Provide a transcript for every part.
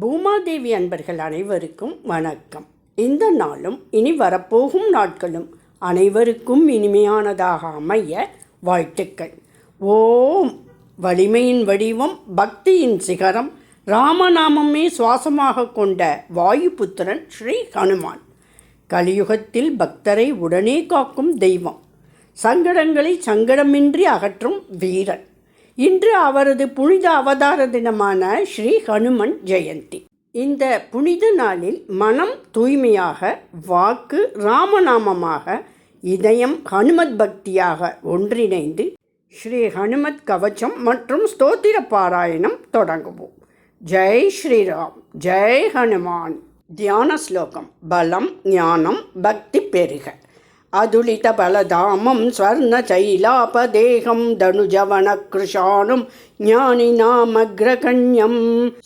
பூமாதேவி அன்பர்கள் அனைவருக்கும் வணக்கம். இந்த நாளும் இனி வரப்போகும் நாட்களும் அனைவருக்கும் இனிமையானதாக அமைய வாழ்த்துக்கள். ஓம். வலிமையின் வடிவம், பக்தியின் சிகரம், ராமநாமமே சுவாசமாக கொண்ட வாயுபுத்திரன் ஸ்ரீ ஹனுமான். கலியுகத்தில் பக்தரை உடனே காக்கும் தெய்வம், சங்கடங்களை சங்கடமின்றி அகற்றும் வீரன். இன்று அவரது புனித அவதார தினமான ஸ்ரீ ஹனுமன் ஜெயந்தி. இந்த புனித நாளில் மனம் தூய்மையாக, வாக்கு ராமநாமமாக, இதயம் ஹனுமத் பக்தியாக ஒன்றிணைந்து ஸ்ரீ ஹனுமத் கவச்சம் மற்றும் ஸ்தோத்திர பாராயணம் தொடங்குவோம். ஜெய் ஸ்ரீராம், ஜெய் ஹனுமான். தியான ஸ்லோகம். பலம் ஞானம் பக்தி பெருக. அதுலித பலதாமம் ஸ்வர்ணசைலாபதேகம் தனுஜவனக்ருஷானும் ஞானிநாமக்ரகண்யம்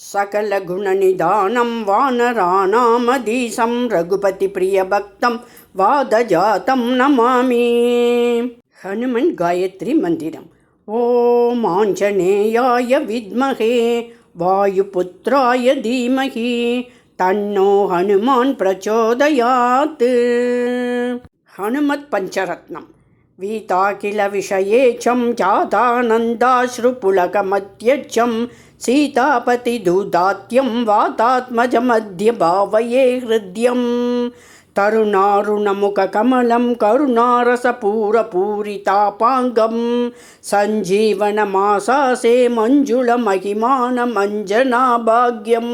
சகலகுணநிதானம் வானராணாமதீசம் ரகுபதி பிரியபக்தம் வாதஜாதம் நமாமி. ஹனுமன் காயத்ரி மந்திரம். ஓம் ஆஞ்சநேயாய வித்மஹே வாயுபுத்ராய தீமஹி தன்னோ ஹனுமான் பிரச்சோதயாத். ஹனுமத் பஞ்சரத்னம். வீதாகில விஷயேச்சம் ஜாதானந்தாஸ்ருபுலகமத்யச்சம் சீதாபதி தூதாத்யம் வாதாத்மஜமத்ய பாவயே ஹிருத்யம் தருணாருணமுககமலம் கருணாரசபூரபூரிதாபாங்கம் சஞ்சீவனமாசாசே மஞ்சுளமகிமானமஞ்சனாபாக்யம்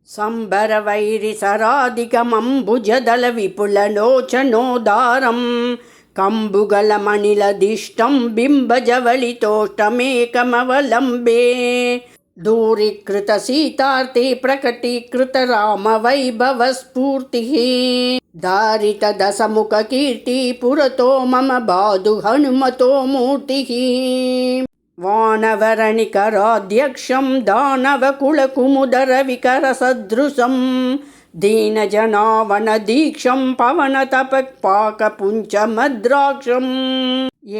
சம்பரவைரிசராதிகமம்புஜதல விபுலலோச்சனோதாரம் கம்புகலமணிலதிஷ்டம் பிம்பஜவலிதோஷ்டமேகமவலம்பே தூரீகிருத சீதார்த்தி பிரகடீகிருத ராமவைபவஸ்பூர்த்திः தாரித தசமுக கீர்த்தி புரதோ மம பாது ஹனுமதோ மூர்த்திः வானவரணிகராத்யக்ஷம் தானவகுலகுமுதரவிகரசத்ருசம் தீனஜனாவனதீக்ஷம் பவனதபக்பாகபுஞ்சமத்ராக்ஷம்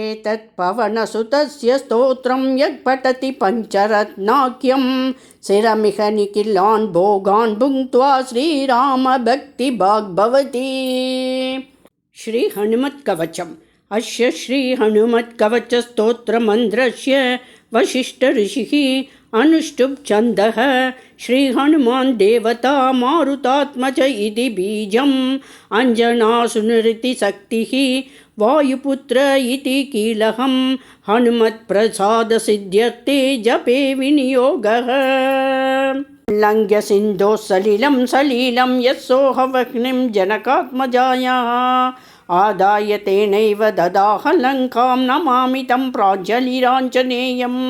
ஏதத் பவனசுதஸ்ய ஸ்தோத்ரம் யத் படதி பஞ்சரத்னாக்யம் சிரமிக நிகிலான் போகான் புங்க்த்வா ஸ்ரீராம பக்தி பாக்பவதி. ஸ்ரீ ஹனுமத் கவச்சம். அஸ்ய ஸ்ரீ ஹனுமத் கவச்ச ஸ்தோத்ர மந்திரஸ்ய வசிஷ்ட ரிஷிः அனுஷ்டுப் சந்தः ஸ்ரீ ஹனுமான் தேவதா மாருதாத்மஜ இதி பீஜம் அஞ்சனாசுநிருதி சக்திः வாயுபுத்ர இதி கீலகம் ஹனுமத் பிரசாத சித்யர்த்தே ஜபே விநியோகः. லங்க்ய சிந்தோ சலிலம் சலீலம் யஸ்ஸோஹவக்னிம் ஜனகாத்மஜாயாः ஆதாய தேனைவ ததாஹ லங்காம் நமாமி தம் பிராஜ்யலிராஞ்சனேயம்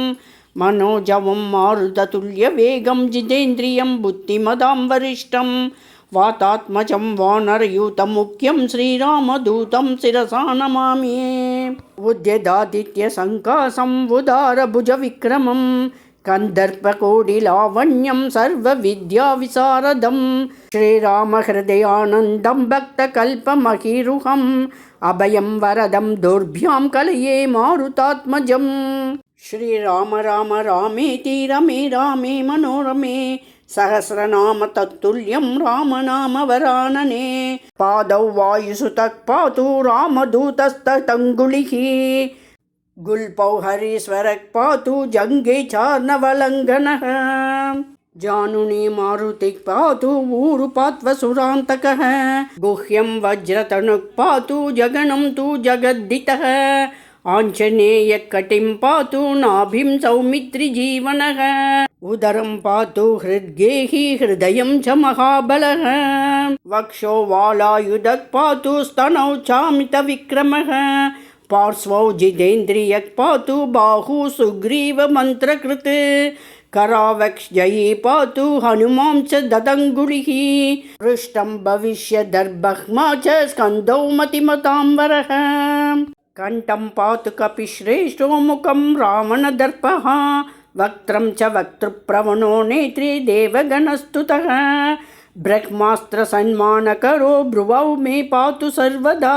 மனோஜவம் மாருததுல்ய வேகம் ஜிதேந்திரியம் புத்திமதாம் வரிஷ்டம் வாதாத்மஜம் வானரயூதம் முக்கியம் ஸ்ரீராமதூதம் சிரசா நமாமி. உத்யதாதித்ய சங்காசம் உதாரபுஜ விக்ரமம் கந்தர்ப்பகோடிலாவண்யம் சர்வ வித்யா விசாரதம் ஸ்ரீராம ஹிருதயானந்தம் பக்த கல்பமகிருஹம் அபயம் வரதம் துர்பியாம் கலயே மாருதாத்மஜம். ஸ்ரீராம ராம ராமேதி ரமே ராமே மனோரமே சஹஸ்ரநாம தத்துல்யம் ராமநாம வரானனே பாதௌ வாயுசுதக் பாது ராமதூதஸ்தங்குலிஹி குல்பௌ ஹரீஸ்வரக் பாது ஜங்கே சார்ணவலங்கனः ஜானுனே மாருதிக் பாது ஊருபாத்வசுராந்தகः குஹ்யம் வஜ்ரதனுக் பாது ஜகனம் து ஜகத்திதः ஆஞ்சநேய கட்டிம் பாது நாபிம் சௌமித்ரி ஜீவனः உதரம் பாது ஹிருத்கேஹி ஹிருதயம் ச மகாபலः வக்ஷோ வாலாயுதக் பாது ஸ்தனௌ சாமித விக்ரமः பார்ஸ்வௌ ஜிதேந்திரியக் பாது பாஹு சுக்ரீவ மந்திரகிருத் கராவக்ஷ்ஜயி பாது ஹனுமாம் ச ததங்குலிः ருஷ்டம் பவிஷ்ய தர்பஹ்மா ச ஸ்கந்தௌ மதிமதாம் வரः கண்டம் பாது கபிஸ்ரேஷ்டோ முகம் ராவணதர்பः வக்த்ரம் ச வக்த்ருப்ரவணோ நேத்ரே தேவகணஸ்துதः பிரஹ்மாஸ்திர சன்மானகரோ ப்ருவௌ மே பாது சர்வதா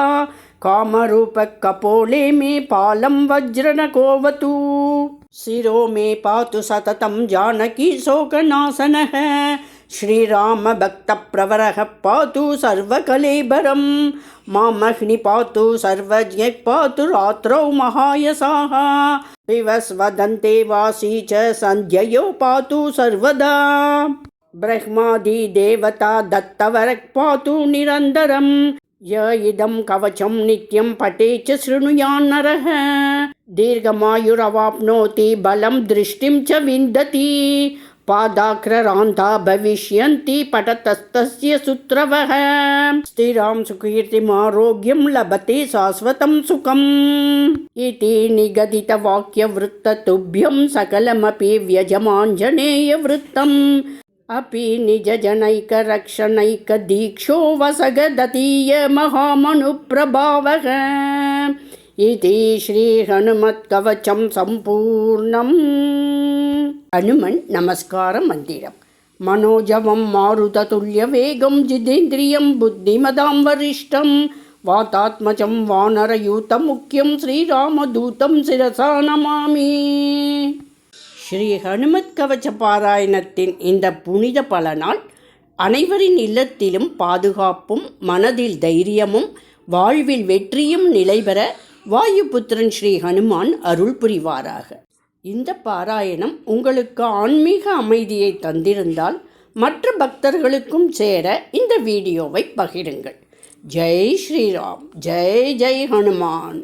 कामरूप कपोले मे पालं वज्रनकोवतु शिरो मे पातु सततं जानकी शोकनाशनः श्रीरामभक्तप्रवरः पातु सर्वकलेबरं मामग्नि पातु सर्वज्ञः पातु रात्रौ महायसाः विवस्वदन्ते वासी च सन्ध्ययो पातु सर्वदा ब्रह्मादिदेवता दत्तवरः पातु निरन्तरं य इदं कवचं नित्यं पठे च शृणुयान्नरः दीर्घमायुरवाप्नोति बलं दृष्टिं च विन्दति पादाग्ररान्ता भविष्यन्ति पठतस्तस्य सुत्रवः स्थिरां सुकीर्तिमारोग्यं लभते शाश्वतं सुखम् इति निगदितवाक्यवृत्ततुभ्यं सकलमपि व्यजमाञ्जनेयवृत्तम् अपि निजजनैकरक्षणैकदीक्षो वसगदतीय महामनुप्रभावः इति श्रीहनुमत्कवचं सम्पूर्णम् हनुमन् नमस्कारमन्दिरम् मनोजवं मारुततुल्यवेगं जितेन्द्रियं बुद्धिमतां वरिष्ठं वातात्मजं वानरयूतमुख्यं श्रीरामदूतं शिरसा नमामि. ஸ்ரீ ஹனுமத் கவச பாராயணத்தின் இந்த புனித பலனால் அனைவரின் இல்லத்திலும் பாதுகாப்பும் மனதில் தைரியமும் வாழ்வில் வெற்றியும் நிலைபெற வாயுபுத்திரன் ஸ்ரீ ஹனுமான் அருள் புரிவாராக. இந்த பாராயணம் உங்களுக்கு ஆன்மீக அமைதியை தந்திருந்தால் மற்ற பக்தர்களுக்கும் சேர இந்த வீடியோவை பகிருங்கள். ஜெய் ஸ்ரீராம், ஜெய் ஜெய் ஹனுமான்.